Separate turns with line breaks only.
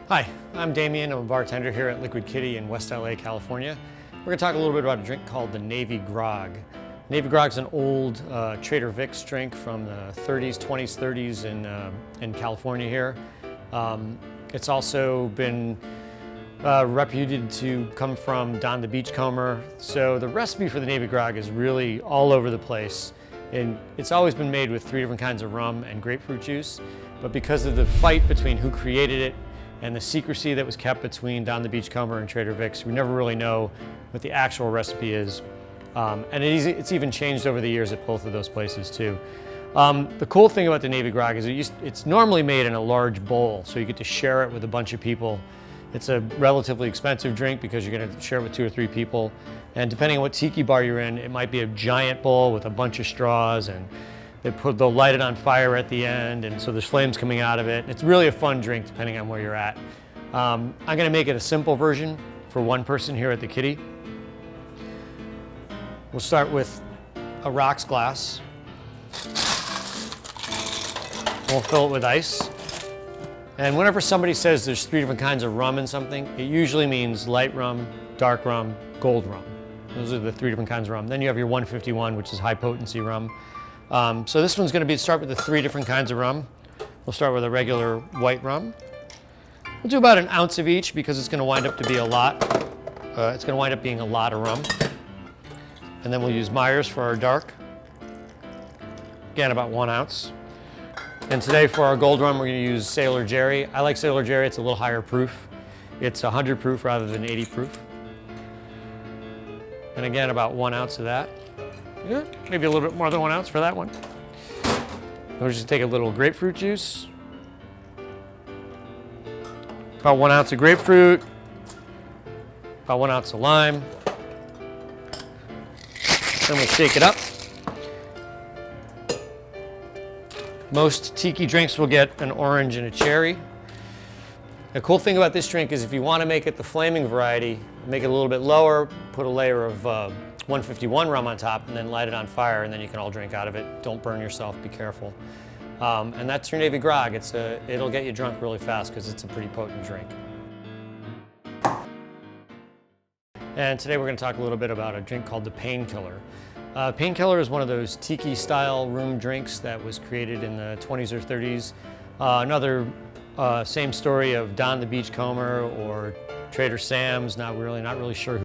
Hi, I'm Damian. I'm a bartender here at Liquid Kitty in West LA, California. We're going to talk a little bit about a drink called the Navy Grog. Navy Grog is an old Trader Vic's drink from the 30s, 20s, 30s in California here. It's also been reputed to come from Don the Beachcomber. So the recipe for the Navy Grog is really all over the place. And it's always been made with 3 different kinds of rum and grapefruit juice. But because of the fight between who created it and the secrecy that was kept between Don the Beachcomber and Trader Vic's, we never really know what the actual recipe is. And it's even changed over the years at both of those places too. The cool thing about the Navy Grog is it's normally made in a large bowl, so you get to share it with a bunch of people. It's a relatively expensive drink because you're going to share it with 2 or 3 people. And depending on what tiki bar you're in, it might be a giant bowl with a bunch of straws, and they'll light it on fire at the end, and so there's flames coming out of it. It's really a fun drink depending on where you're at. I'm going to make it a simple version for 1 person here at the Kitty. We'll start with a rocks glass. We'll fill it with ice. And whenever somebody says there's 3 different kinds of rum in something, it usually means light rum, dark rum, gold rum. Those are the 3 different kinds of rum. Then you have your 151, which is high potency rum. So this one's going to start with the 3 different kinds of rum. We'll start with a regular white rum. We'll do about 1 ounce of each because it's going to wind up to be a lot. It's going to wind up being a lot of rum. And then we'll use Myers for our dark. Again, about 1 ounce. And today for our gold rum, we're going to use Sailor Jerry. I like Sailor Jerry. It's a little higher proof. It's 100 proof rather than 80 proof. And again, about 1 ounce of that. Yeah, maybe a little bit more than 1 ounce for that one. We'll just take a little grapefruit juice. About 1 ounce of grapefruit. About 1 ounce of lime. Then we'll shake it up. Most tiki drinks will get an orange and a cherry. The cool thing about this drink is if you want to make it the flaming variety, make it a little bit lower, put a layer of 151 rum on top, and then light it on fire, and then you can all drink out of it. Don't burn yourself, be careful. And that's your Navy Grog. It'll get you drunk really fast because it's a pretty potent drink. And today we're going to talk a little bit about a drink called the Painkiller. Painkiller is one of those tiki-style room drinks that was created in the 20s or 30s. Another same story of Don the Beachcomber or Trader Sam's, not really sure